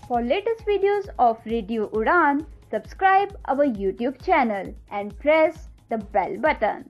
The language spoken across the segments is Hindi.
For latest videos of Radio Udan, subscribe our YouTube channel and press the bell button.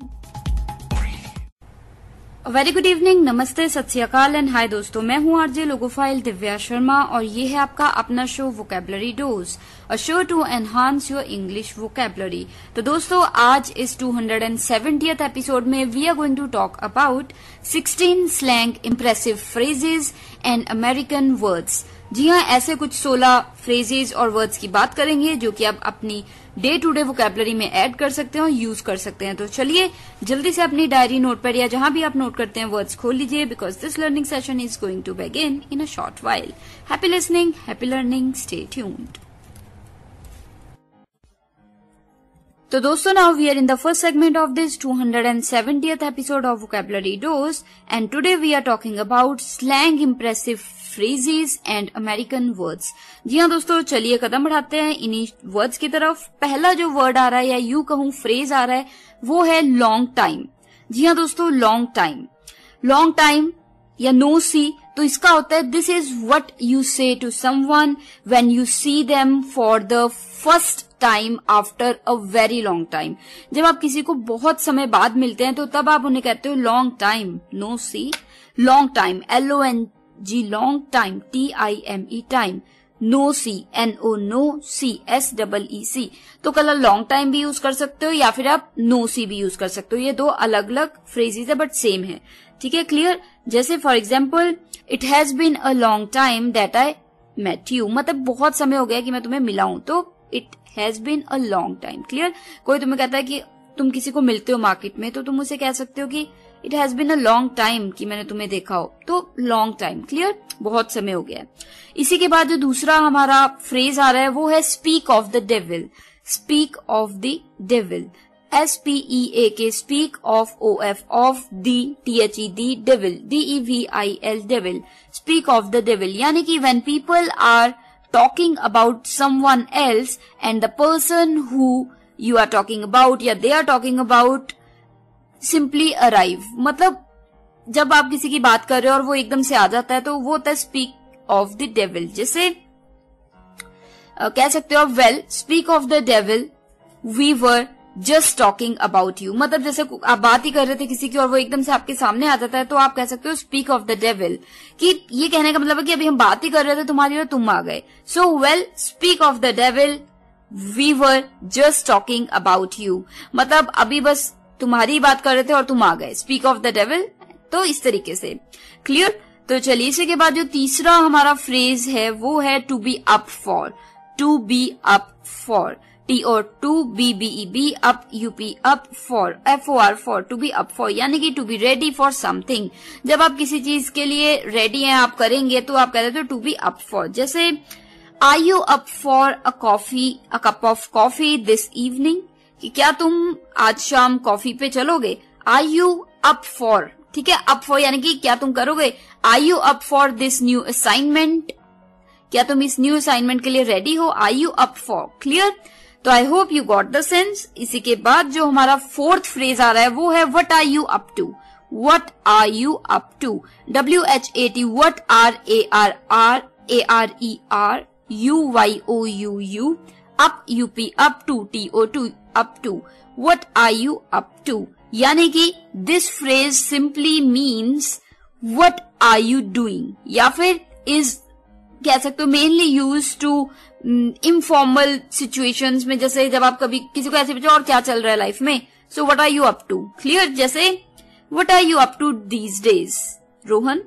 Very good evening, नमस्ते, सत श्री अकाल एंड हाय दोस्तों, मैं हूं आरजे लोगोफाइल दिव्या शर्मा और ये है आपका अपना show vocabulary dose, a show to enhance your English vocabulary. तो दोस्तों आज इस 270th एपिसोड में we are going to talk about 16 slang impressive phrases and American words. जी हाँ, ऐसे कुछ 16 फ्रेजेज और वर्ड्स की बात करेंगे जो कि आप अपनी डे टू डे वोकैबुलरी में ऐड कर सकते हैं और यूज कर सकते हैं। तो चलिए जल्दी से अपनी डायरी, नोटपैड या जहां भी आप नोट करते हैं वर्ड्स खोल लीजिए, because this learning session is going to begin in a short while. Happy listening, happy learning, stay tuned. तो दोस्तों now we are in the first segment of this 270th episode of vocabulary dose and today we are talking about slang impressive phrases and American words. जी हाँ दोस्तों, चलिए कदम बढ़ाते हैं इन्हीं वर्ड्स की तरफ। पहला जो वर्ड आ रहा है या यूं कहूं फ्रेज आ रहा है वो है लॉन्ग टाइम। जी हाँ दोस्तों, लॉन्ग टाइम। लॉन्ग टाइम या नो सी, तो इसका होता है this is what you say to someone when you see them for the first time after a very long time. जब आप किसी को बहुत समय बाद मिलते हैं तो तब आप उन्हें कहते हो long time. No see, long time, LONG, long time, TIME, time. No see, NO, no see, SEEC। तो कलर लॉन्ग टाइम भी यूज कर सकते हो या फिर आप नो सी भी यूज कर सकते हो। ये दो अलग अलग फ्रेजेस है बट सेम है। ठीक है, क्लियर। जैसे for example, it has been a long time that I met you, मतलब बहुत समय हो गया कि मैं तुम्हें मिला हूं, तो it has been a long time. Clear. कोई तुम्हें कहता है कि तुम किसी को मिलते हो मार्केट में, तो तुम उसे कह सकते हो कि it has been a long time कि मैंने तुम्हें देखा हो, तो लॉन्ग टाइम। क्लियर, बहुत समय हो गया। इसी के बाद जो दूसरा हमारा फ्रेज आ रहा है वो है speak of the devil. Speak of the devil, SPEAK, speak of, OF, of the, THE, the devil, DEVIL, devil. Speak of the devil यानी कि when people are talking about someone else and the person who you are talking about या they are talking about simply arrive, मतलब जब आप किसी की बात कर रहे हो और वो एकदम से आ जाता है तो वो होता है स्पीक ऑफ द डेविल। जैसे कह सकते हो well speak of the devil we were just talking about you, मतलब जैसे आप बात ही कर रहे थे किसी की और वो एकदम से आपके सामने आ जाता है तो आप कह सकते हो स्पीक ऑफ द डेविल, कि ये कहने का मतलब है कि अभी हम बात ही कर रहे थे तुम्हारी और तुम आ गए। So well speak of the devil we were just talking about you, मतलब अभी बस तुम्हारी बात कर रहे थे और तुम आ गए, स्पीक ऑफ द डेविल। तो इस तरीके से। क्लियर। तो चलिए इसी के बाद जो तीसरा हमारा फ्रेज है वो है to be up for. To be up for, TO2BBEB, up UP, up for, FOR, for, to be up for यानी कि to be ready for something. जब आप किसी चीज के लिए रेडी हैं, आप करेंगे, तो आप कहते हो टू बी अप फॉर। जैसे are you up for a cup of coffee this evening, कि क्या तुम आज शाम कॉफी पे चलोगे। आर यू अप फॉर, ठीक है, अप फॉर यानी कि क्या तुम करोगे। Are you up for this new assignment, क्या तुम इस न्यू असाइनमेंट के लिए रेडी हो। Are you up for. Clear. तो I hope you got the sense. इसी के बाद जो हमारा फोर्थ फ्रेज आ रहा है वो है what are you up to. What are you up to, WHAT, what RARRARER UYOUU, up UP, up to, TO2, up to. What are you up to यानी कि this phrase simply means what are you doing, या फिर इज कह सकते हो mainly use to informal situations में, जैसे जब आप कभी किसी को ऐसे पूछो और क्या चल रहा है लाइफ में, so what are you up to. Clear. जैसे what are you up to these days Rohan,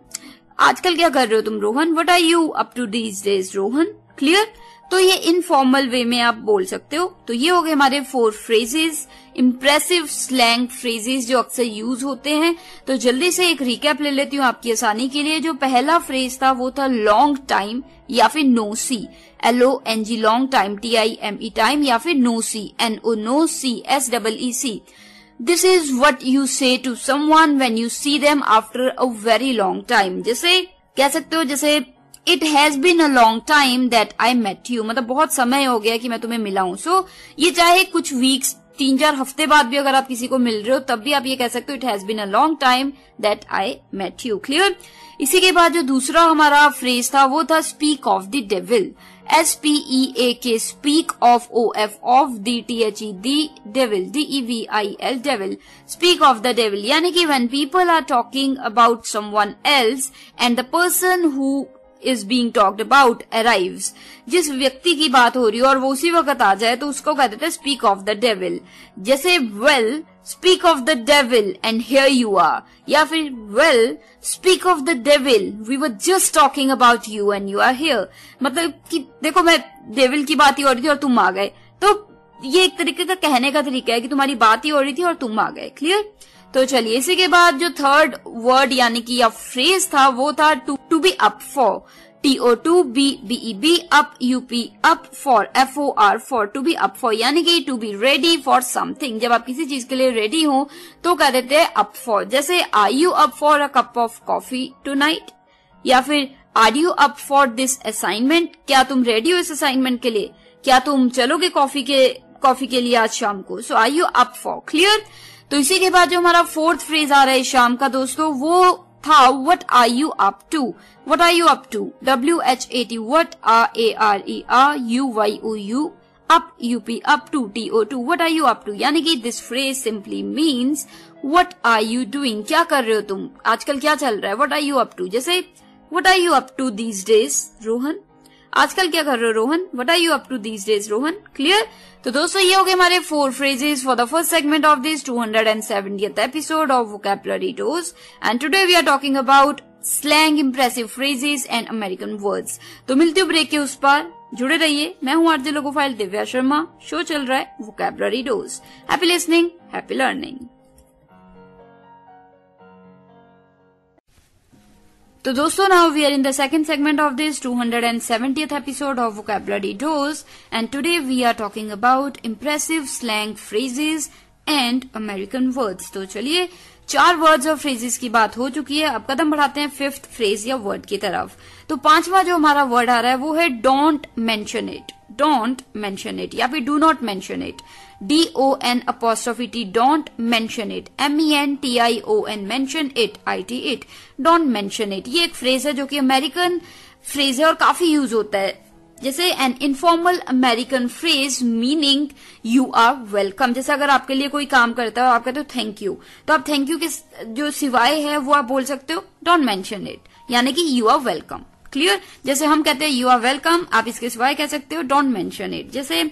आजकल क्या कर रहे हो तुम Rohan. What are you up to these days Rohan. Clear. तो ये इनफॉर्मल वे में आप बोल सकते हो। तो ये हो गए हमारे 4 फ्रेजेस, इम्प्रेसिव स्लैंग फ्रेजेस जो अक्सर यूज होते हैं। तो जल्दी से एक रिकैप ले लेती हूँ आपकी आसानी के लिए। जो पहला फ्रेज था वो था लॉन्ग टाइम या फिर no see, LONG, long time, TIME, time, या फिर no see, NO, no see, SEEC। This is what you say to someone when you see them after a very long time. जैसे कह सकते हो, जैसे it has been a long time that I met you, मतलब बहुत समय हो गया कि मैं तुम्हें मिला हूं। सो ये चाहे कुछ वीक्स, 3-4 हफ्ते बाद भी अगर आप किसी को मिल रहे हो तब भी आप ये कह सकते हो it has been a long time that I met you. Clear. इसी के बाद जो दूसरा हमारा फ्रेज था वो था speak of the devil, SPEAK, speak of OF of DTHE, the devil, DEVIL, devil, speak of the devil, यानी कि when people are talking about someone else and the person who is being talked about arrives, जिस व्यक्ति की बात हो रही है और वो उसी वक्त आ जाए तो उसको कहते थे स्पीक ऑफ द डेविल। जैसे well speak of the devil and here you are, या फिर well speak of the devil we were just talking about you and you are here, मतलब कि देखो मैं डेविल की बात ही हो रही थी और तुम आ गए। तो ये एक तरीके का कहने का तरीका है कि तुम्हारी बात ही हो रही थी और तुम आ गए। क्लियर? तो चलिए इसी के बाद जो थर्ड वर्ड यानी कि या फ्रेज था वो था to be up for, TOTOBEB, up UP, up for, FOR, for, to be up for, यानी कि to be ready for something. जब आप किसी चीज के लिए रेडी हो तो कह देते हैं अप फॉर। जैसे are you up for a cup of coffee tonight, या फिर are you up for this assignment, क्या तुम रेडी हो इस असाइनमेंट के लिए, क्या तुम चलोगे कॉफी के लिए आज शाम को। So are you up for. Clear? तो इसी के बाद जो हमारा फोर्थ फ्रेज आ रहा है शाम का दोस्तों वो था what are you up to, what are you up to, WHAT, what RARERUYOU, up UP, up to TO2, what are you up to, यानी कि this phrase simply means what are you doing, क्या कर रहे हो तुम, आजकल क्या चल रहा है, what are you up to. जैसे what are you up to these days Rohan, आजकल क्या कर रहे हो Rohan, what are you up to these days Rohan. Clear? तो दोस्तों ये हो गए हमारे 4 phrases for the first segment of this 270th episode of vocabulary dose, and today we are talking about slang, impressive phrases and American words. तो मिलती हूँ ब्रेक के उस पार, जुड़े रहिए। मैं हूँ RJ logophile Divya Sharma, show चल रहा है vocabulary dose. Happy listening, happy learning. तो दोस्तों now we are in the second segment of this 270th episode of Vocabulary Dose, and today we are talking about impressive slang phrases and American words. तो चलिए 4 वर्ड्स और फ्रेजेस की बात हो चुकी है, अब कदम बढ़ाते हैं 5th फ्रेज या वर्ड की तरफ। तो 5वां जो हमारा वर्ड आ रहा है वो है don't mention it, don't mention it, या फिर do not mention it, DON'T, don't mention it, MENTION, mention it, IT it, don't mention it. ये एक फ्रेज है जो कि अमेरिकन फ्रेज है और काफी यूज होता है। जैसे an informal American phrase meaning you are welcome. जैसे अगर आपके लिए कोई काम करता है और आप कहते हो थैंक यू, तो आप थैंक यू के जो सिवाय है वो आप बोल सकते हो डोंट मेंशन इट, यानी कि यू आर वेलकम। क्लियर? जैसे हम कहते हैं यू आर वेलकम, आप इसके सिवाय कह सकते हो डोंट मेंशन इट। जैसे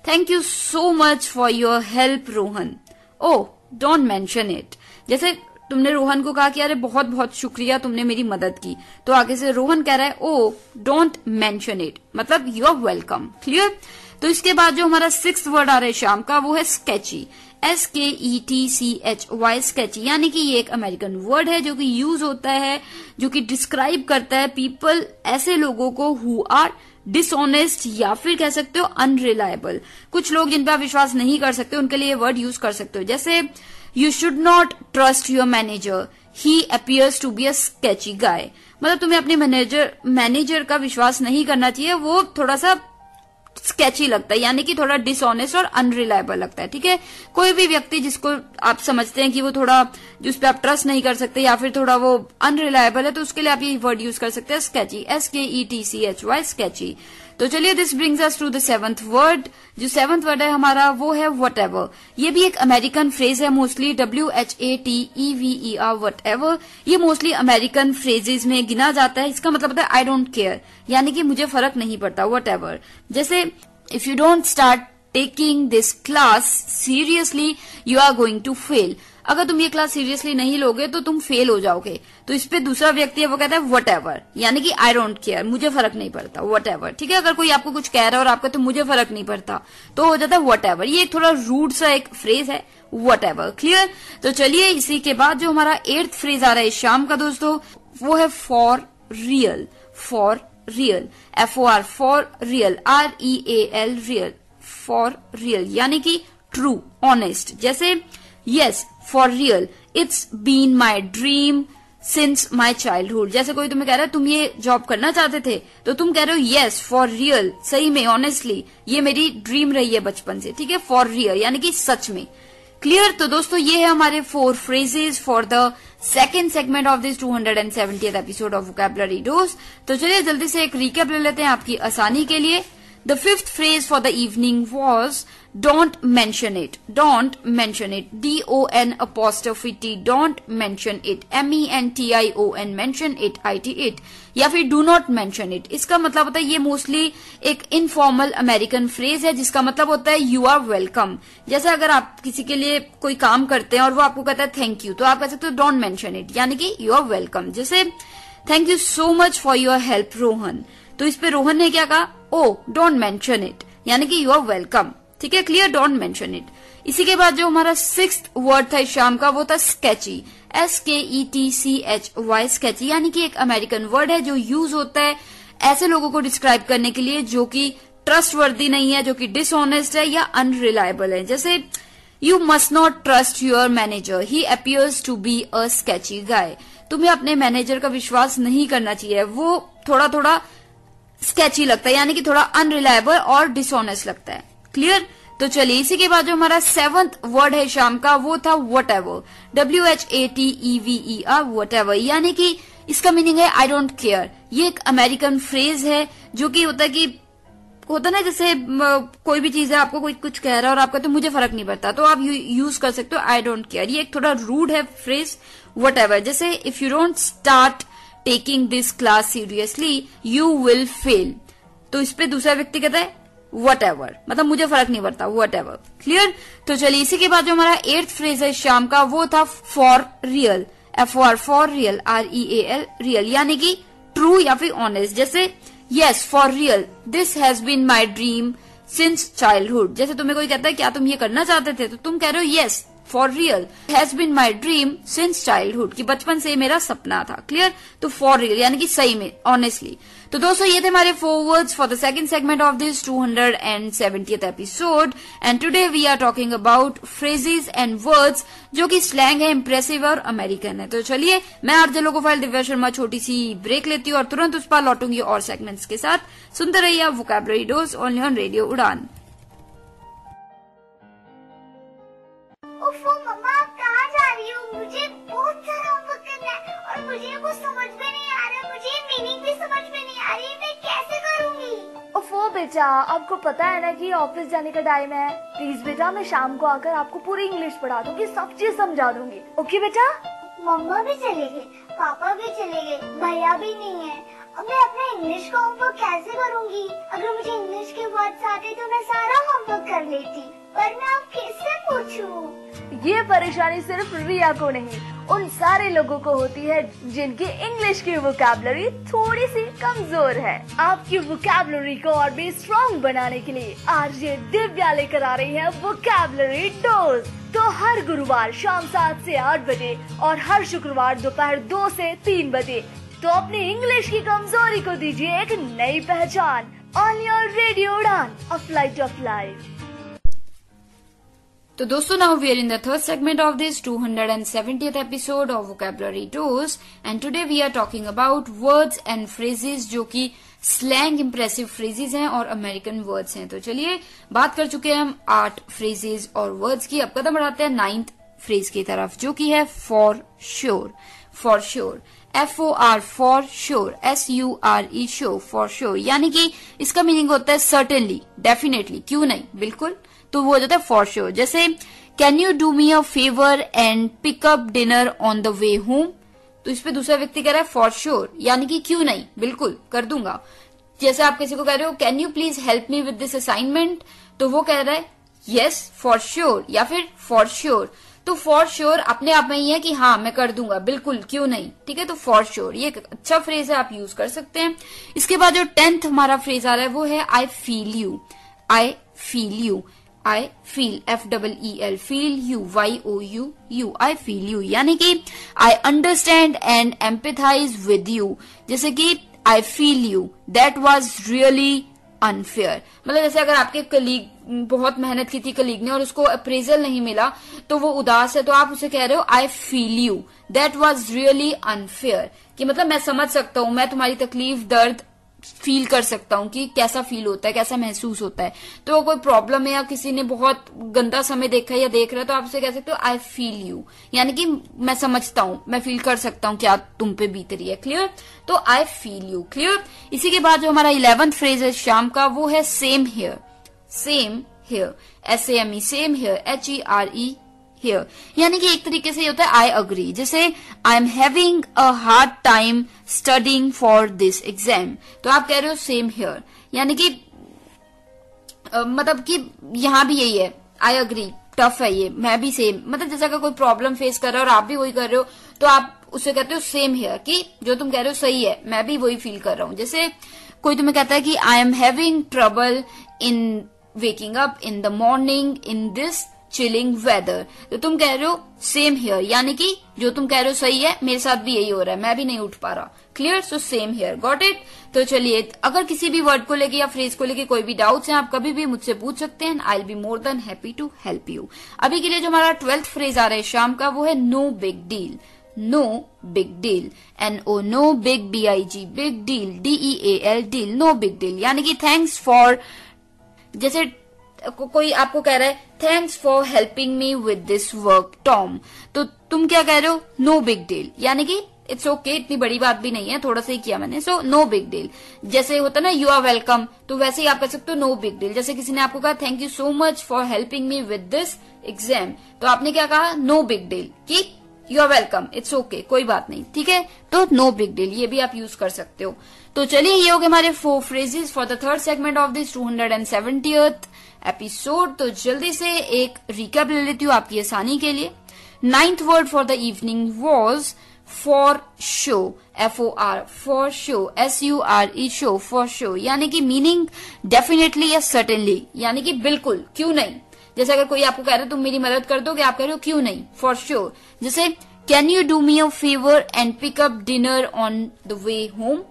thank you so much for your help Rohan, oh don't mention it. जैसे तुमने रोहन को कहा कि अरे बहुत बहुत शुक्रिया तुमने मेरी मदद की, तो आगे से रोहन कह रहा है ओ डोंट मेंशन इट, मतलब यू आर वेलकम। क्लियर? तो इसके बाद जो हमारा 6th वर्ड आ रहा है शाम का वो है स्केची, SKETCHY, स्केची, यानी कि ये एक अमेरिकन वर्ड है जो कि यूज होता है, जो कि डिस्क्राइब करता है पीपल, ऐसे लोगों को हु आर डिसऑनेस्ट या फिर कह सकते हो अनरिलायबल। कुछ लोग जिन पर आप विश्वास नहीं कर सकते उनके लिए वर्ड यूज कर सकते हो। जैसे you should not trust your manager, he appears to be a sketchy guy, मतलब तुम्हें अपने मैनेजर का विश्वास नहीं करना चाहिए, वो थोड़ा सा स्केची लगता है, यानी कि थोड़ा डिसऑनेस्ट और अनरिलायबल लगता है। ठीक है? कोई भी व्यक्ति जिसको आप समझते हैं कि वो थोड़ा, जिस पे आप ट्रस्ट नहीं कर सकते या फिर थोड़ा वो अनरिलायबल है, तो उसके लिए आप ये वर्ड यूज कर सकते हैं स्केची, SKETCHY, स्केची। तो चलिए this brings us to the 7th word. जो 7th वर्ड है हमारा वो है व्हाटएवर। ये भी एक अमेरिकन फ्रेज है, मोस्टली WHATEVER, व्हाटएवर। ये मोस्टली अमेरिकन फ्रेजेस में गिना जाता है। इसका मतलब होता है आई डोंट केयर, यानी कि मुझे फर्क नहीं पड़ता, व्हाटएवर। जैसे if you don't start taking this class seriously you are going to fail, अगर तुम ये क्लास सीरियसली नहीं लोगे तो तुम फेल हो जाओगे। तो इस पे दूसरा व्यक्ति है वो कहता है व्हाटएवर, यानी कि आई डोंट केयर, मुझे फर्क नहीं पड़ता, व्हाटएवर। ठीक है? अगर कोई आपको कुछ कह रहा है और आप कहते हो मुझे फर्क नहीं पड़ता, तो हो जाता है व्हाटएवर। ये एक थोड़ा रूड सा एक फ्रेज है, व्हाटएवर। क्लियर? तो चलिए इसी के बाद जो हमारा 8th फ्रेज आ रहा है शाम का दोस्तों वो है for real, for real, FOR, for real, REAL, real, for real, यानी कि ट्रू, ऑनेस्ट। जैसे yes for real, it's been my dream since my childhood. जैसे कोई तुम्हें कह रहा है तुम ये जॉब करना चाहते थे, तो तुम कह रहे हो यस फॉर रियल, सही में, ऑनेस्टली, ये मेरी ड्रीम रही है बचपन से। ठीक है? फॉर रियल यानी कि सच में। क्लियर? तो दोस्तों ये है हमारे 4 phrases for the second segment of this 270th episode of vocabulary dose. तो चलिए जल्दी से एक रिकैप ले लेते हैं आपकी आसानी के लिए। The fifth phrase for the evening was don't mention it. Don't mention it. D-O-N''T. Don't mention it. M-E-N-T-I-O-N. Mention it. I-T it. या फिर do not mention it. इसका मतलब होता है ये मोस्टली एक इनफॉर्मल अमेरिकन फ्रेज है जिसका मतलब होता है you are welcome। जैसे अगर आप किसी के लिए कोई काम करते हैं और वो आपको कहता है थैंक यू, तो आप कह सकते हो don't mention it, यानी कि you are welcome। जैसे thank you so much for your help Rohan, तो इस पे रोहन ने क्या कहा? ओ डोंट मेंशन इट, यानी कि यू आर वेलकम। ठीक है, क्लियर? Don't mention it. इसी के बाद जो हमारा 6th वर्ड था इस शाम का वो था स्केची। SKETCHY, स्केची, यानी कि एक अमेरिकन वर्ड है जो यूज होता है ऐसे लोगों को डिस्क्राइब करने के लिए जो कि ट्रस्टवर्दी नहीं है, जो कि डिसऑनेस्ट है या अनरिलायबल है। जैसे you must not trust your manager, he appears to be a sketchy guy. तुम्हें अपने मैनेजर का विश्वास नहीं करना चाहिए, वो थोड़ा स्केची लगता है, यानी कि थोड़ा अनरिलायबल और डिसऑनेस्ट लगता है। क्लियर? तो चलिए इसी के बाद जो हमारा 7th वर्ड है शाम का वो था what ever. WHATEVER, what ever, यानी कि इसका मीनिंग है आई डोंट केयर। ये एक अमेरिकन फ्रेज है जो कि होता ना जैसे कोई भी चीज है, आपको कोई कुछ कह रहा है और आप कहते हो मुझे फर्क नहीं पड़ता, तो आप यूज कर सकते हो आई डोंट केयर। ये एक थोड़ा रूड है फ्रेज वट एवर। जैसे if you don't start taking this class seriously you will fail, तो इस पे दूसरा व्यक्ति कहता है वट एवर, मतलब मुझे फर्क नहीं पड़ता, वट एवर। क्लियर? तो चलिए इसी के बाद जो हमारा 8th फ्रेज है शाम का वो था for real. FOR, for real, REAL, real, यानी कि ट्रू या फिर ऑनेस्ट। जैसे yes for real this has been my dream since childhood. जैसे तुम्हें कोई कहता है क्या तुम ये करना चाहते थे, तो तुम कह रहे हो yes for real has been my dream since childhood, कि बचपन से मेरा सपना था। क्लियर? तो फॉर रियल यानी कि सही में, ऑनेस्टली। तो दोस्तों ये थे हमारे 4 words for the second segment of this 270th episode, and today we are talking about phrases and words जो कि स्लैंग है, इंप्रेसिव और अमेरिकन है। तो चलिए मैं आरजे लोकोफाइल दिव्या शर्मा छोटी सी ब्रेक लेती हूँ और तुरंत उस पर लौटूंगी और सेगमेंट्स के साथ। सुनते रहिए vocabulary dose only on radio उड़ान। मम्मा आप कहाँ जा रही हो? मुझे बहुत सारा होमवर्क करना है और मुझे कुछ समझ में नहीं आ रहा, मुझे मीनिंग भी समझ में नहीं आ रही, मैं कैसे करूँगी? ओफो बेटा, आपको पता है ना कि ऑफिस जाने का टाइम है। प्लीज बेटा मैं शाम को आकर आपको पूरी इंग्लिश पढ़ा दूंगी, सब चीज समझा दूंगी। ओके बेटा? मम्मा भी चले गए, पापा भी चले गए, भैया भी नहीं है। अब मैं अपना इंग्लिश का होमवर्क कैसे करूँगी? अगर मुझे इंग्लिश के वर्ड्स आते तो मैं सारा होमवर्क कर लेती, पर मैं अब किससे पूछूं? ये परेशानी सिर्फ रिया को नहीं, उन सारे लोगों को होती है जिनकी इंग्लिश की वोकैबुलरी थोड़ी सी कमजोर है। आपकी वोकैबुलरी को और भी स्ट्रॉन्ग बनाने के लिए आरजे दिव्या लेकर आ रही है वोकैबुलरी डोज। तो हर गुरुवार शाम 7 से 8 बजे और हर शुक्रवार दोपहर 2 से 3 बजे तो अपनी इंग्लिश की कमजोरी को दीजिए एक नई पहचान। On your radio Udaan, a flight of life. तो दोस्तों now we are in the third segment of this 270th episode of Vocabulary Dose, and today we are talking about words and phrases जो कि slang impressive phrases हैं और American words हैं। तो चलिए बात कर चुके हैं हम 8 phrases और words की, अब कदम बढ़ाते हैं 9th phrase की तरफ जो कि है for sure। for sure, FOR for sure, SURE sure, for sure, यानी कि इसका मीनिंग होता है certainly, definitely, क्यों नहीं, बिल्कुल, तो वो हो जाता है फॉर श्योर। जैसे can you do me a favour and pick up dinner on the way home, तो इस पे दूसरा व्यक्ति कह रहा है फॉर श्योर, यानी कि क्यों नहीं, बिल्कुल कर दूंगा। जैसे आप किसी को कह रहे हो can you please help me with this assignment, तो वो कह रहा है यस फॉर श्योर या फिर फॉर श्योर। तो फॉर श्योर अपने आप में ही है कि हाँ मैं कर दूंगा, बिल्कुल क्यों नहीं। ठीक है, तो फॉर श्योर ये एक अच्छा फ्रेज है, आप यूज कर सकते हैं। इसके बाद जो 10th हमारा फ्रेज आ रहा है वो है I feel you. I feel you, I feel, FEEL, feel you, YOU, I feel you, यानी कि I understand and empathize with you। जैसे कि I feel you, that was really unfair, मतलब जैसे अगर आपके कलीग बहुत मेहनत की थी कलीग ने और उसको अप्रेजल नहीं मिला तो वो उदास है, तो आप उसे कह रहे हो I feel you, that was really unfair, कि मतलब मैं समझ सकता हूँ, मैं तुम्हारी तकलीफ दर्द फील कर सकता हूँ कि कैसा फील होता है, कैसा महसूस होता है। तो कोई प्रॉब्लम है या किसी ने बहुत गंदा समय देखा है या देख रहा है तो आप उसे कह सकते हो आई फील यू, यानी कि मैं समझता हूँ, मैं फील कर सकता हूँ क्या तुम पे बीत रही है। क्लियर? तो आई फील यू। क्लियर? इसी के बाद जो हमारा 11th फ्रेज है शाम का वो है same here. Same here, SAME, same here, HERE here, यानी कि एक तरीके से ये होता है आई अग्री। जैसे आई am having a hard time studying for this exam, तो आप कह रहे हो सेम हियर, यानी कि मतलब कि यहां भी यही है, आई अग्री, टफ है ये, मैं भी सेम, मतलब जैसा का कोई प्रॉब्लम फेस कर रहा है और आप भी वही कर रहे हो तो आप उससे कहते हो सेम हियर, कि जो तुम कह रहे हो सही है, मैं भी वही फील कर रहा हूं। जैसे कोई तुम्हें कहता है कि I am having trouble in waking up in the morning in this chilling weather, तो तुम कह रहे हो सेम हियर, यानी कि जो तुम कह रहे हो सही है, मेरे साथ भी यही हो रहा है, मैं भी नहीं उठ पा रहा। Clear? So same here. Got it? तो चलिए, अगर किसी भी वर्ड को लेके या फ्रेज को लेके कोई भी डाउट्स हैं आप कभी भी मुझसे पूछ सकते हैं। I will be more than happy to help you. अभी के लिए जो हमारा 12th फ्रेज आ रहा है शाम का वो है no big deal. No big deal, NO, no big BIG, big deal, DEAL, deal, no big deal, यानी कि थैंक्स फॉर, जैसे कोई आपको कह रहा है thanks for helping me with this work Tom, तो तुम क्या कह रहे हो? नो बिग डील, यानी कि इट्स ओके, इतनी बड़ी बात भी नहीं है, थोड़ा सा ही किया मैंने, सो नो बिग डील। जैसे होता ना यू आर वेलकम, तो वैसे ही आप कह सकते हो नो बिग डील। जैसे किसी ने आपको कहा thank you so much for helping me with this exam, तो आपने क्या कहा? नो बिग डील, कि you are welcome, it's okay, कोई बात नहीं, ठीक है। तो नो बिग डील ये भी आप यूज कर सकते हो। तो चलिए, ये हो गए हमारे 4 phrases for the 3rd segment of this 270th episode. तो जल्दी से एक रिकैप ले लेती हूँ आपकी आसानी के लिए। 9th word for the evening was for show, FOR, for show, SURE, show, for show, यानी कि मीनिंग डेफिनेटली या सर्टेनली, यानी कि बिल्कुल, क्यों नहीं। जैसे अगर कोई आपको कह रहा है तुम मेरी मदद कर दोगे, आप कह रहे हो क्यों नहीं, फॉर श्योर। जैसे can you do me a favour and pick up dinner on the way home,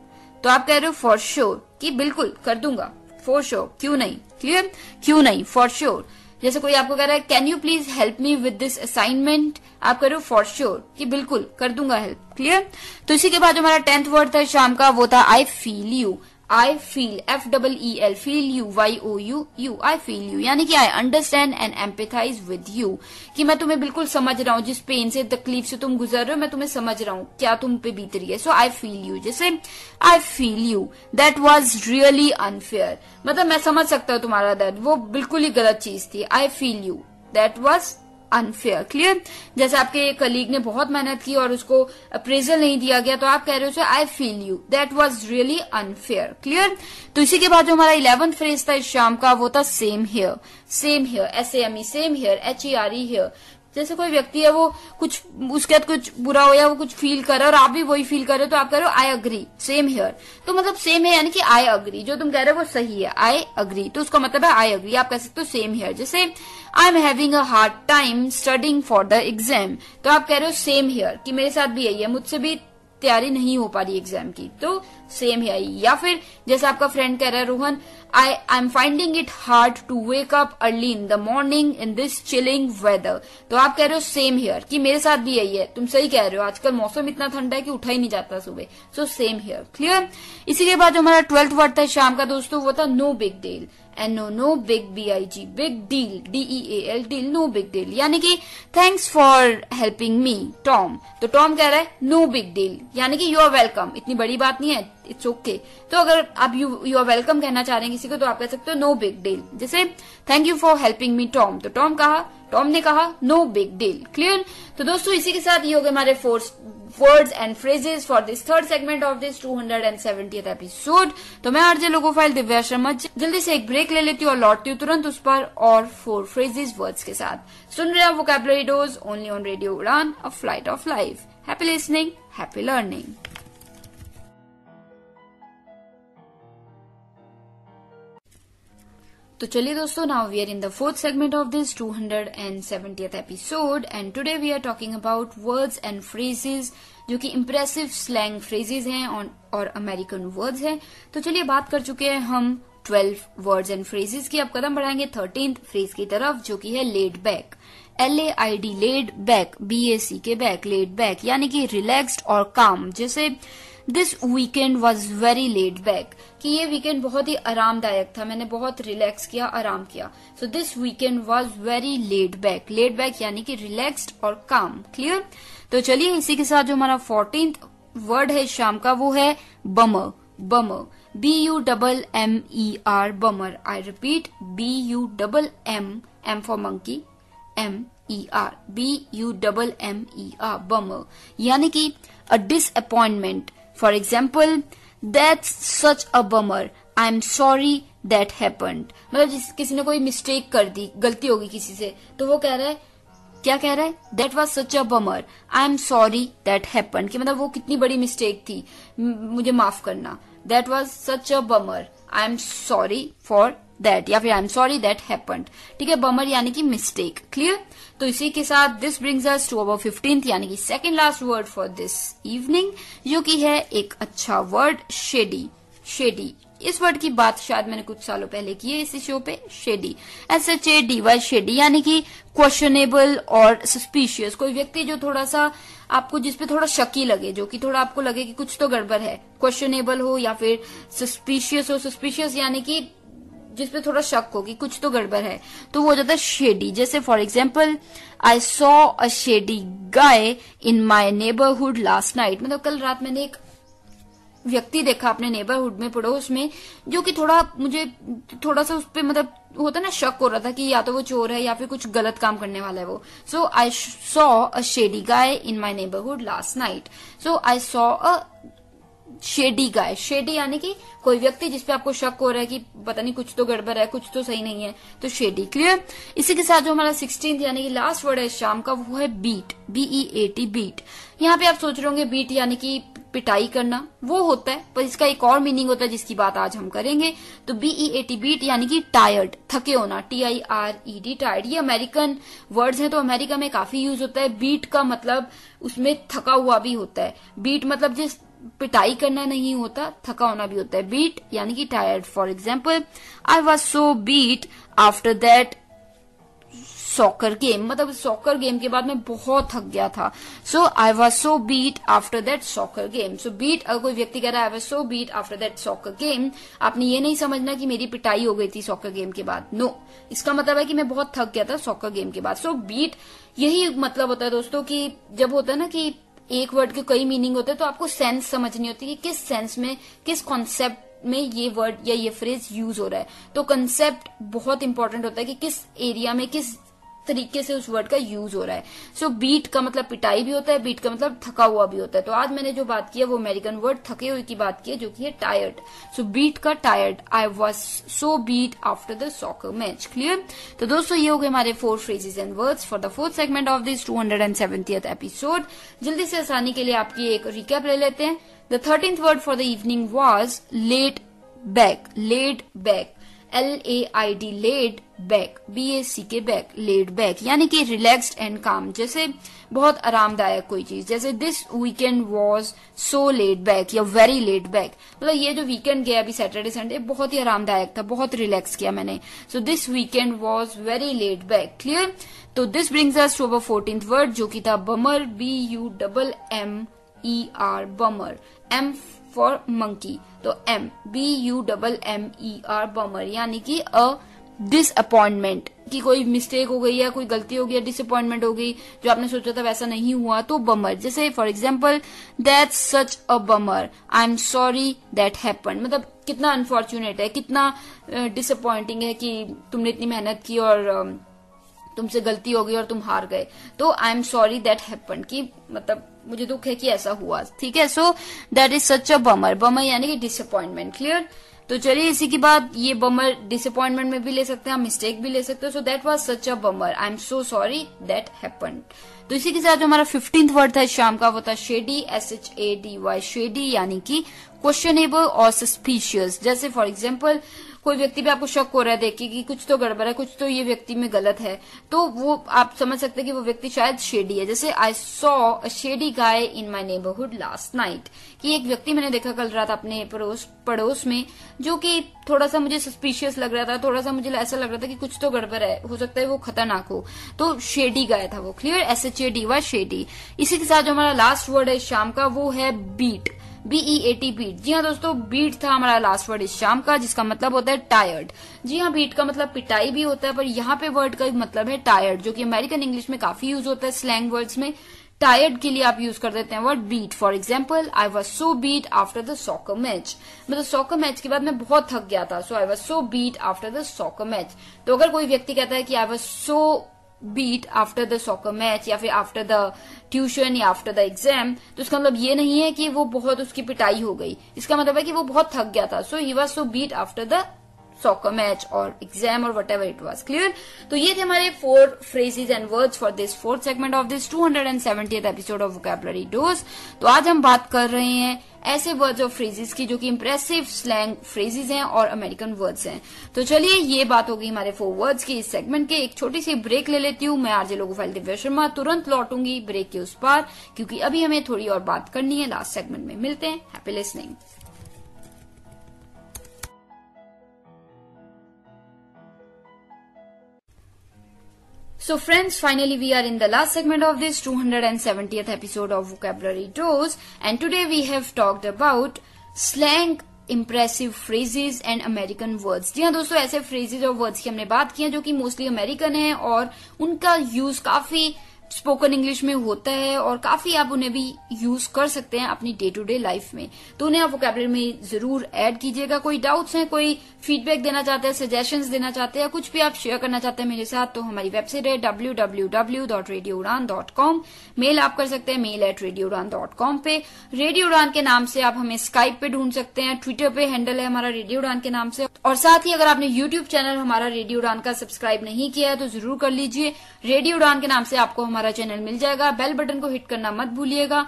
तो आप कह रहे हो फॉर श्योर, कि बिल्कुल कर दूंगा, फॉर श्योर, क्यों नहीं। क्लियर? क्यों नहीं, फॉर श्योर। जैसे कोई आपको कह रहा है can you please help me with this assignment, आप कह रहे हो फॉर श्योर, कि बिल्कुल कर दूंगा हेल्प। क्लियर? तो इसी के बाद जो हमारा 10th वर्ड था शाम का वो था I feel you. I feel, FEEL, feel you, YOU, I feel you, यानी कि I understand and empathise with you, कि मैं तुम्हें बिल्कुल समझ रहा हूँ, जिस पेन से, तकलीफ से तुम गुजर रहे हो, मैं तुम्हें समझ रहा हूँ, क्या तुम पे बीत रही है। सो आई फील यू। जैसे I feel you that was really unfair, मतलब मैं समझ सकता हूँ तुम्हारा दर्द, वो बिल्कुल ही गलत चीज थी। I feel you that was unfair. Clear? जैसे आपके कलीग ने बहुत मेहनत की और उसको अप्रेजल नहीं दिया गया, तो आप कह रहे हो I feel you that was really unfair. Clear? तो इसी के बाद जो हमारा 11th फ्रेज था इस शाम का वो था same here. Same here, SAME, same here, HERE, here. जैसे कोई व्यक्ति है वो कुछ उसके साथ कुछ बुरा हो या वो कुछ फील कर रहा है और आप भी वही फील कर रहे हो, तो आप कह रहे हो आई अग्री, सेम हियर। तो मतलब सेम है यानी कि आई अग्री, जो तुम कह रहे हो वो सही है, आई अग्री, तो उसका मतलब है आई अग्री। आप कह सकते हो सेम हियर। जैसे आई am having a hard time studying for the exam, तो आप कह रहे हो सेम हियर, कि मेरे साथ भी यही है, मुझसे भी तैयारी नहीं हो पा रही एग्जाम की, तो सेम है। या फिर जैसे आपका फ्रेंड कह रहा है Rohan I am finding it hard to wake up early in the morning in this chilling weather, तो आप कह रहे हो सेम हियर, कि मेरे साथ भी यही है, तुम सही कह रहे हो, आजकल मौसम इतना ठंडा है कि उठा ही नहीं जाता सुबह, सो सेम हियर। क्लियर? इसी के बाद जो हमारा 12th वर्ड था शाम का दोस्तों वो था no big deal. NO, no big BIG, big deal, DEAL, deal, no big deal, यानी कि thanks for helping me Tom, तो टॉम कह रहा है नो बिग डील, यानी कि यू आर वेलकम, इतनी बड़ी बात नहीं है, इट्स ओके। तो अगर आप यू आर वेलकम कहना चाह रहे हैं किसी को, तो आप कह सकते हो नो बिग डील। जैसे thank you for helping me Tom, तो टॉम ने कहा नो बिग डील। क्लियर? तो दोस्तों इसी के साथ ये हो गए हमारे 4 words and phrases for this 3rd segment of this 270th episode. तो मैं आरजे लोगोफाइल दिव्या शर्मा जल्दी से एक ब्रेक ले लेती हूँ और लौटती हूँ तुरंत उस पर और 4 फ्रेजेस वर्ड्स के साथ। सुन रहे हैं vocabulary dose only on radio Udaan, a flight of life. Happy listening, happy learning. तो चलिए दोस्तों, now we are in the 4th segment of this 270th episode and today we are talking about words and phrases जो कि इम्प्रेसिव स्लैंग फ्रेजेस हैं और अमेरिकन वर्ड्स हैं। तो चलिए बात कर चुके हैं हम 12 वर्ड्स एंड फ्रेजेस की, अब कदम बढ़ाएंगे 13th फ्रेज की तरफ जो कि है lead back. LAID, laid back, BAC के बैक, लेड बैक, यानी कि रिलैक्स्ड और काम। जैसे this weekend was very laid back, कि ये वीकेंड बहुत ही आरामदायक था, मैंने बहुत रिलैक्स किया, आराम किया. सो this weekend was very laid back. Laid back यानी कि रिलैक्स्ड और काम. क्लियर. तो चलिए इसी के साथ जो हमारा 14th वर्ड है शाम का वो है bummer. Bummer, BUMMER, bummer. I repeat, BUMM for monkey, MER, BUMMER, bummer. यानी कि a disappointment. For example, that's such a bummer, I am sorry that happened. मतलब किसी ने कोई मिस्टेक कर दी, गलती होगी किसी से, तो वो कह रहा है, क्या कह रहा है, that was such a bummer, I am sorry that happened. कि मतलब वो कितनी बड़ी मिस्टेक थी, मुझे माफ करना. That was such a bummer, I am sorry for that, या फिर I am sorry that happened. ठीक है, बमर यानी कि मिस्टेक. क्लियर. तो इसी के साथ this brings us to our 15th यानी कि second last word for this evening, जो कि है एक अच्छा वर्ड, शेडी. शेडी, इस वर्ड की बात शायद मैंने कुछ सालों पहले की है इसी शो पे. शेडी, SHADY, शेडी यानी कि क्वेश्चनेबल और सस्पिशियस. कोई व्यक्ति जो थोड़ा सा आपको, जिसपे थोड़ा शकी लगे, जो कि थोड़ा आपको लगे कि कुछ तो गड़बड़ है. क्वेश्चनेबल हो या फिर सस्पिशियस हो. सस्पिशियस यानी कि जिसपे थोड़ा शक हो कि कुछ तो गड़बड़ है, तो वो हो जाता है शेडी. जैसे for example, I saw a shady guy in my neighbourhood last night. मतलब कल रात मैंने एक व्यक्ति देखा अपने नेबरहुड में, पड़ोस में, जो कि मुझे थोड़ा सा उस पर मतलब होता ना, शक हो रहा था कि या तो वो चोर है या फिर कुछ गलत काम करने वाला है वो. So I saw a shady guy in my neighbourhood last night. So I saw a shady guy. Shady यानी कि कोई व्यक्ति जिसपे आपको शक हो रहा है कि पता नहीं कुछ तो गड़बड़ है, कुछ तो सही नहीं है, तो शेडी. क्लियर. इसी के साथ जो हमारा 16th यानी कि लास्ट वर्ड है शाम का वो है बीट. BEAT, beat. यहाँ पे आप सोच रहे होंगे बीट यानी कि पिटाई करना, वो होता है, पर इसका एक और मीनिंग होता है जिसकी बात आज हम करेंगे. तो BEAT, बीट यानी कि टायर्ड, थके होना. TIRED, tired. ये अमेरिकन वर्ड्स हैं, तो अमेरिका में काफी यूज होता है. बीट का मतलब उसमें थका हुआ भी होता है. बीट मतलब जिस पिटाई करना नहीं होता, थका होना भी होता है. बीट यानी कि tired. For example, I was so beat after that soccer game. मतलब सॉकर गेम के बाद मैं बहुत थक गया था. So I was so beat after that soccer game. So beat, अगर कोई व्यक्ति कह रहा है I was so beat after that soccer game, आपने ये नहीं समझना कि मेरी पिटाई हो गई थी सॉकर गेम के बाद. नो, इसका मतलब है कि मैं बहुत थक गया था सॉकर गेम के बाद. सो बीट, यही मतलब होता है दोस्तों कि जब होता है ना कि एक वर्ड के कई मीनिंग होते हैं, तो आपको सेंस समझनी होती है कि किस सेंस में, किस कॉन्सेप्ट में ये वर्ड या ये फ्रेज यूज हो रहा है. तो कंसेप्ट बहुत इंपॉर्टेंट होता है कि किस एरिया में, किस तरीके से उस वर्ड का यूज हो रहा है. सो बीट का मतलब पिटाई भी होता है, बीट का मतलब थका हुआ भी होता है. तो आज मैंने जो बात की है वो अमेरिकन वर्ड थके हुए की बात की है, जो कि है टायर्ड. सो बीट का tired, I was so beat after the soccer match. Clear. तो दोस्तों ये हो गए हमारे 4 phrases and words for the 4th segment of this 270th episode. जल्दी से आसानी के लिए आपकी एक रिकैप ले लेते हैं. The 13th word for the evening was laid back. Laid back, LAID, laid back, BACK, back. Laid back यानी कि रिलैक्स्ड एंड काम, जैसे बहुत आरामदायक कोई चीज. जैसे this weekend was so laid back या वेरी लेड बैक. मतलब ये जो वीकेंड गया अभी सैटरडे संडे, बहुत ही आरामदायक था, बहुत रिलैक्स किया मैंने. So this weekend was very laid back. Clear. तो this brings us to our 14th word, जो कि था bummer. BUMMER, bummer. M for monkey, तो BUMMER, बमर यानी कि अ डिसअपॉइंटमेंट, कि कोई मिस्टेक हो गई है, कोई गलती हो गई, डिसअपॉइंटमेंट हो गई, जो आपने सोचा था वैसा नहीं हुआ, तो बमर. जैसे for example, that's such a bummer, I am sorry that happened. मतलब कितना अनफॉर्चुनेट है, कितना डिसअपॉइंटिंग है कि तुमने इतनी मेहनत की और तुमसे गलती हो गई और तुम हार गए. तो I am sorry that happened, की मतलब मुझे दुख है कि ऐसा हुआ. ठीक है. So that is such a bummer. Bummer यानी कि डिसअपॉइंटमेंट. क्लियर. तो चलिए इसी के बाद ये बमर डिसअपॉइंटमेंट में भी ले सकते हैं, हम मिस्टेक भी ले सकते हैं. So that was such a bummer, I am so sorry that happened. तो इसी के साथ जो हमारा 15th वर्ड था शाम का वो था शेडी. SHADY, शेडी यानी कि क्वेश्चनेबल और सस्पिशियस. जैसे फॉर एग्जाम्पल, कोई व्यक्ति पे आपको शक हो रहा है देख के कि कुछ तो गड़बड़ है, कुछ तो ये व्यक्ति में गलत है, तो वो आप समझ सकते हैं कि वो व्यक्ति शायद शेडी है. जैसे आई saw a shady guy in my neighbourhood last night, कि एक व्यक्ति मैंने देखा कल रात अपने पड़ोस में, जो कि थोड़ा सा मुझे सस्पिशियस लग रहा था, थोड़ा सा मुझे ऐसा लग रहा था कि कुछ तो गड़बड़ है, हो सकता है वो खतरनाक हो, तो शेडी गाय था वो. क्लियर. SHADY, shady. इसी के साथ जो हमारा लास्ट वर्ड है शाम का वो है बीट. BEAT beat. जी हाँ दोस्तों, बीट था हमारा लास्ट वर्ड इस शाम का, जिसका मतलब होता है टायर्ड। जी हाँ, बीट का मतलब पिटाई भी होता है, पर यहाँ पे वर्ड का मतलब है टायर्ड, जो कि अमेरिकन इंग्लिश में काफी यूज होता है स्लैंग वर्ड्स में। टायर्ड के लिए आप यूज कर देते हैं word beat. For example, I was so beat after the soccer match. मतलब सॉकर मैच के बाद मैं बहुत थक गया था, so I was so beat after the soccer match. तो अगर कोई व्यक्ति कहता है कि I was so beat after the soccer match, या फिर आफ्टर द ट्यूशन या आफ्टर द एग्जाम, तो इसका मतलब ये नहीं है कि वो बहुत उसकी पिटाई हो गई। इसका मतलब है कि वो बहुत थक गया था, so he was so beat after the soccer match or exam or whatever it was. Clear? तो ये थे हमारे 4 phrases and words for this 4th segment of this 270th episode of Vocabulary Dose. तो आज हम बात कर रहे हैं ऐसे वर्ड्स और फ्रेजेस की जो कि इंप्रेसिव स्लैंग फ्रेजेस हैं और अमेरिकन वर्ड्स हैं। तो चलिए, ये बात होगी हमारे 4 वर्ड्स की इस सेगमेंट के। एक छोटी सी ब्रेक ले लेती हूँ। मैं आरजे लोगोफाइल दिव्या शर्मा तुरंत लौटूंगी ब्रेक के उस पार, क्योंकि अभी हमें थोड़ी और बात करनी है लास्ट सेगमेंट में। मिलते हैं। Happy listening. So friends, finally we are in the last segment of this 270th episode of Vocabulary Dose, and today we have talked about slang, impressive phrases and American words. जी हाँ दोस्तों, ऐसे phrases और words की हमने बात की है जो कि मोस्टली अमेरिकन है और उनका यूज काफी स्पोकन इंग्लिश में होता है और काफी आप उन्हें भी यूज कर सकते हैं अपनी डे टू डे लाइफ में। तो उन्हें आप वोकैबुलरी में जरूर ऐड कीजिएगा। कोई डाउट्स हैं, कोई फीडबैक देना चाहते हैं, सजेशंस देना चाहते हैं, कुछ भी आप शेयर करना चाहते हैं मेरे साथ, तो हमारी वेबसाइट है www.radioudan.com। मेल आप कर सकते हैं mail@radioudan.com पे। रेडियो उड़ान के नाम से आप हमें स्काइप पे ढूंढ सकते हैं, ट्विटर पे हैंडल है हमारा रेडियो उड़ान के नाम से, और साथ ही अगर आपने यूट्यूब चैनल हमारा रेडियो उड़ान का सब्सक्राइब नहीं किया है तो जरूर कर लीजिए। रेडियो उड़ान के नाम से आपको हमारा चैनल मिल जाएगा। बेल बटन को हिट करना मत भूलिएगा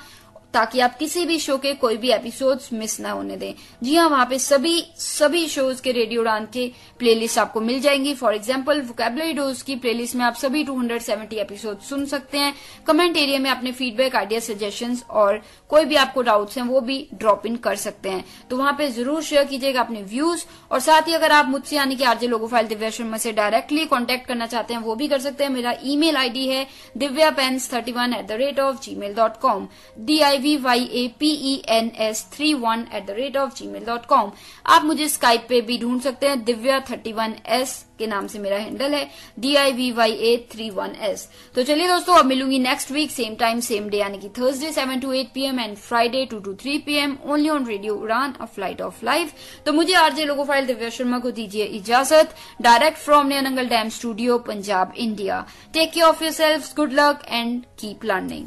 ताकि आप किसी भी शो के कोई भी एपिसोड्स मिस ना होने दें। जी हाँ, वहां पे सभी शोज के रेडियो उड़ान के प्लेलिस्ट आपको मिल जाएंगी। फॉर एग्जांपल, वोकैबुलरी डोज की प्लेलिस्ट में आप सभी 270 एपिसोड सुन सकते हैं। कमेंट एरिया में अपने फीडबैक, आइडिया, सजेशंस और कोई भी आपको डाउट्स हैं वो भी ड्रॉप इन कर सकते हैं। तो वहां पे जरूर शेयर कीजिएगा अपने व्यूज, और साथ ही अगर आप मुझसे यानी कि आरजे लोगोफाइल दिव्या शर्मा से डायरेक्टली कॉन्टेक्ट करना चाहते हैं वो भी कर सकते हैं। मेरा ईमेल आईडी है divyapens31@gmail.com, divyapens31@gmail.com। आप मुझे स्काइप पे भी ढूंढ सकते हैं, दिव्या31s के नाम से मेरा हैंडल है, DIVYA31S। तो चलिए दोस्तों, अब मिलूंगी next week same time same day, यानी कि Thursday 7 to 8 PM and Friday 2 to 3 PM only on radio Udaan, a flight of life. तो मुझे आरजे लोगोफाइल दिव्या शर्मा को दीजिए इजाजत, direct from Nayanangal dam studio, Punjab, India. Take care of yourselves, good luck and keep learning.